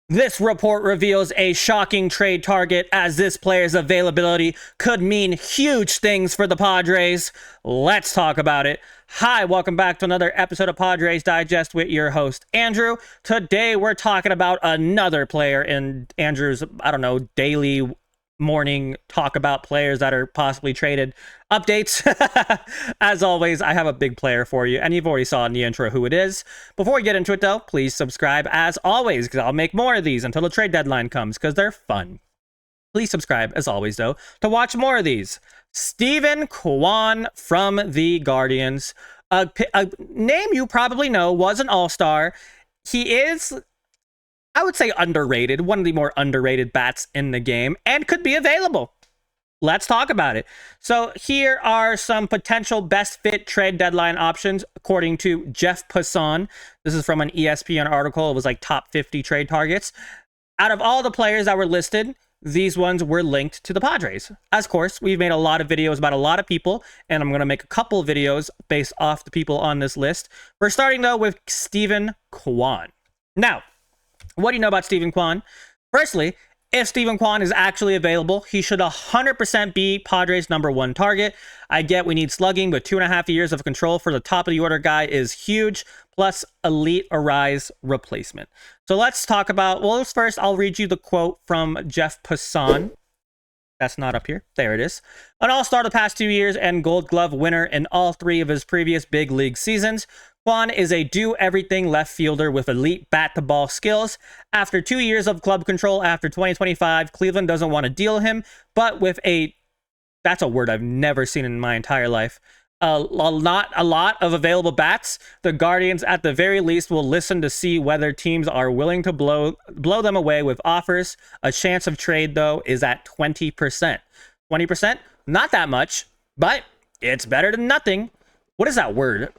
This report reveals a shocking trade target as this player's availability could mean huge things for the Padres. Let's talk about it. Hi, welcome back to another episode of Padres Digest with your host, Andrew. Today we're talking about another player in Andrew's, daily morning talk about players that are possibly traded updates. As always, I have a big player for you, and you've already saw in the intro who it is. Before we get into it, though, please subscribe as always, because I'll make more of these until the trade deadline comes, because they're fun. Please subscribe, as always, though, to watch more of these. Steven Quan from the Guardians, a name you probably know, was an all-star. He is, I would say, underrated, one of the more underrated bats in the game, and could be available. Let's talk about it. So here are some potential best fit trade deadline options according to Jeff Passan. This is from an ESPN article. It was like top 50 trade targets. Out of all the players that were listed, these ones were linked to the Padres. Of course, we've made a lot of videos about a lot of people, and I'm going to make a couple videos based off the people on this list. We're starting, though, with Steven Quan. Now, what do you know about Steven Quan? Firstly, if Steven Quan is actually available, he should 100% be Padres' #1 target. I get we need slugging, but 2.5 years of control for the top of the order guy is huge, plus elite Arraez replacement. So let's talk about, well, first I'll read you the quote from Jeff Passan. That's not up here. There it is. An all-star the past 2 years and Gold Glove winner in all 3 of his previous big league seasons, Quan is a do-everything left fielder with elite bat-to-ball skills. After 2 years of club control after 2025, Cleveland doesn't want to deal him, but with that's a word I've never seen in my entire life, a lot of available bats, the Guardians at the very least will listen to see whether teams are willing to blow them away with offers. A chance of trade, though, is at 20%. 20%? Not that much, but it's better than nothing. What is that word?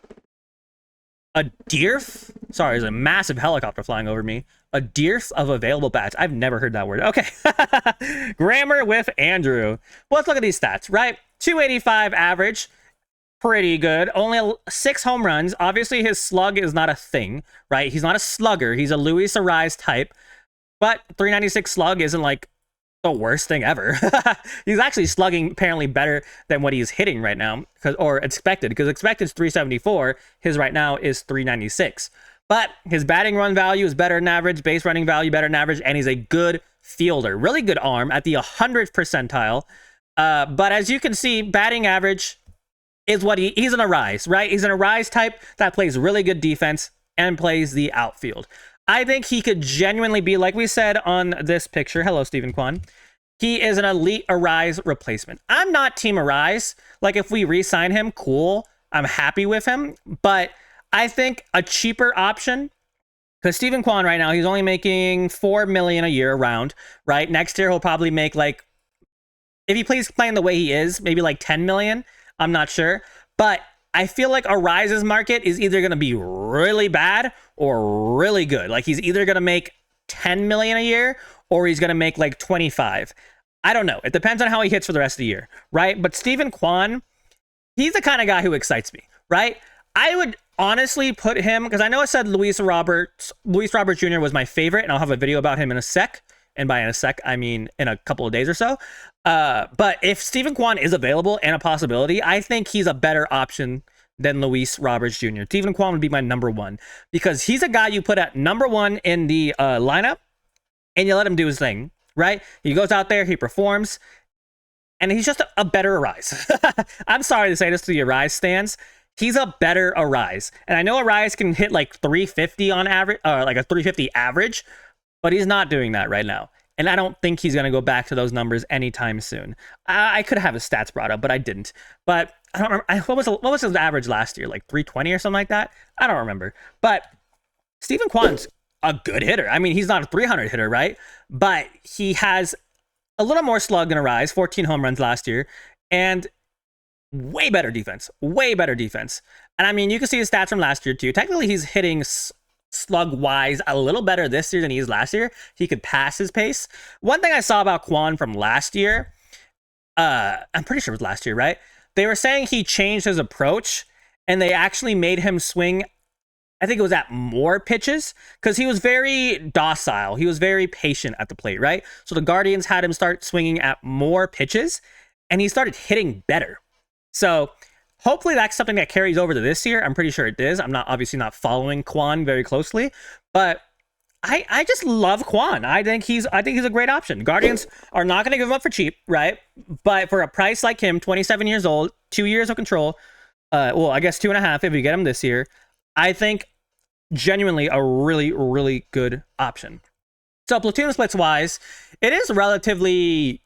A dearth? Sorry, there's a massive helicopter flying over me. A dearth of available bats. I've never heard that word. Okay. Grammar with Andrew. Well, let's look at these stats, right? 285 average. Pretty good. Only 6 home runs. Obviously, his slug is not a thing, right? He's not a slugger. He's a Luis Arraez type. But 396 slug isn't like the worst thing ever. He's actually slugging apparently better than what he's hitting right now, or expected, because expected is 374. His right now is 396. But his batting run value is better than average, base running value better than average, and he's a good fielder. Really good arm at the 100th percentile. But as you can see, batting average is what he's an Arraez, right? He's an Arraez type that plays really good defense and plays the outfield. I think he could genuinely be, like we said on this picture. Hello, Steven Quan. He is an elite Arraez replacement. I'm not Team Arraez. Like, if we re-sign him, cool. I'm happy with him. But I think a cheaper option, because Steven Quan right now, he's only making $4 million a year around, right? Next year, he'll probably make, like, if he plays playing the way he is, maybe like $10 million. I'm not sure. But I feel like Arraez's market is either going to be really bad or really good. Like, he's either going to make $10 million a year or he's going to make like 25. I don't know. It depends on how he hits for the rest of the year, right? But Steven Quan, he's the kind of guy who excites me, right? I would honestly put him, because I know I said Luis Robert Jr. was my favorite, and I'll have a video about him in a sec. And by in a sec, I mean in a couple of days or so. But if Steven Quan is available and a possibility, I think he's a better option than Luis Roberts Jr. Steven Quan would be my #1 because he's a guy you put at #1 in the lineup and you let him do his thing, right? He goes out there, he performs, and he's just a better Arraez. I'm sorry to say this to the Arraez stands. He's a better Arraez. And I know Arraez can hit like 350 on average, like a 350 average, but he's not doing that right now. And I don't think he's going to go back to those numbers anytime soon. I could have his stats brought up, but I didn't. But I don't remember. What was his average last year? Like 320 or something like that? I don't remember. But Steven Quan's a good hitter. I mean, he's not a 300 hitter, right? But he has a little more slug than Arraez, 14 home runs last year, and way better defense. Way better defense. And I mean, you can see his stats from last year too. Technically, he's hitting slug-wise a little better this year than he is last year. He could pass his pace. One thing I saw about Quan from last year, I'm pretty sure it was last year, right? They were saying he changed his approach, and they actually made him swing I think it was at more pitches because he was very docile. He was very patient at the plate, right? So the Guardians had him start swinging at more pitches and he started hitting better. So hopefully that's something that carries over to this year. I'm pretty sure it is. I'm not obviously not following Quan very closely, but I just love Quan. I think he's a great option. Guardians are not going to give him up for cheap, right? But for a price like him, 27 years old, 2 years of control, well, I guess 2.5 if you get him this year, I think genuinely a really, really good option. So platoon splits wise, it is relatively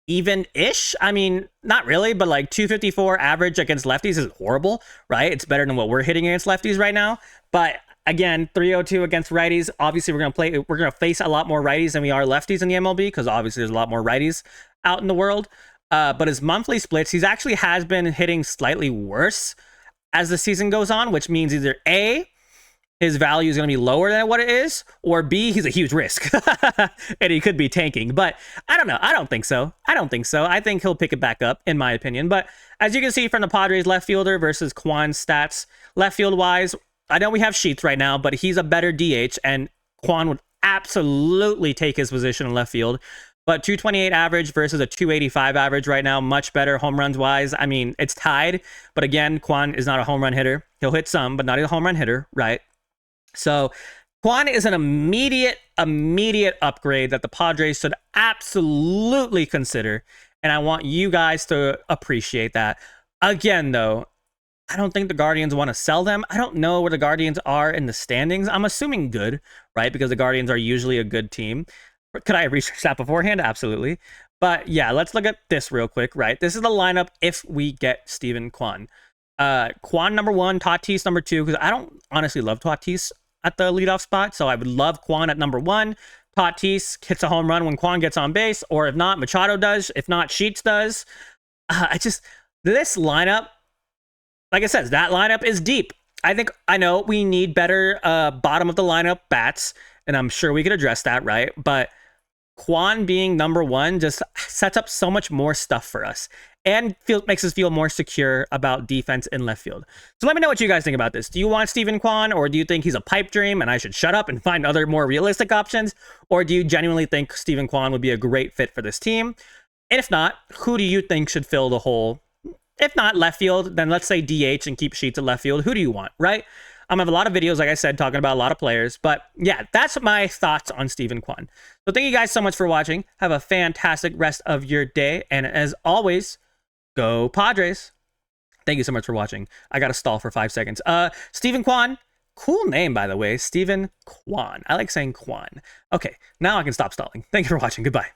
even-ish. I mean, not really, but like 254 average against lefties is horrible, right? It's better than what we're hitting against lefties right now. But again, 302 against righties. Obviously, we're gonna face a lot more righties than we are lefties in the MLB because obviously there's a lot more righties out in the world. But his monthly splits, he's actually has been hitting slightly worse as the season goes on, which means either A, his value is going to be lower than what it is, or B, he's a huge risk and he could be tanking. But I don't know. I don't think so. I think he'll pick it back up, in my opinion. But as you can see from the Padres left fielder versus Quan Stats left field wise, I know we have Shildt right now, but he's a better DH, and Quan would absolutely take his position in left field. But 228 average versus a 285 average right now, much better home runs wise. I mean, it's tied, but again, Quan is not a home run hitter. He'll hit some, but not a home run hitter, right? So Quan is an immediate upgrade that the Padres should absolutely consider, and I want you guys to appreciate that. Again, though, I don't think the Guardians want to sell them. I don't know where the Guardians are in the standings. I'm assuming good, right? Because the Guardians are usually a good team. Could I have researched that beforehand? Absolutely. But yeah, let's look at this real quick, right? This is the lineup if we get Steven Quan. Quan number 1, Tatis number 2, because I don't honestly love Tatis at the leadoff spot, so I would love Quan at number 1. Tatis hits a home run when Quan gets on base, or if not, Machado does. If not, Shildt does. This lineup, like I said, that lineup is deep. I know we need better bottom of the lineup bats, and I'm sure we could address that, right? But Quan being number 1 just sets up so much more stuff for us and makes us feel more secure about defense in left field. So let me know what you guys think about this. Do you want Steven Quan, or do you think he's a pipe dream and I should shut up and find other more realistic options? Or do you genuinely think Steven Quan would be a great fit for this team? And if not, who do you think should fill the hole? If not left field, then let's say DH and keep Shildt at left field. Who do you want, right? I have a lot of videos, like I said, talking about a lot of players. But yeah, that's my thoughts on Steven Quan. So thank you guys so much for watching. Have a fantastic rest of your day. And as always, go Padres. Thank you so much for watching. I got to stall for 5 seconds. Steven Quan. Cool name, by the way. Steven Quan. I like saying Quan. Okay, now I can stop stalling. Thank you for watching. Goodbye.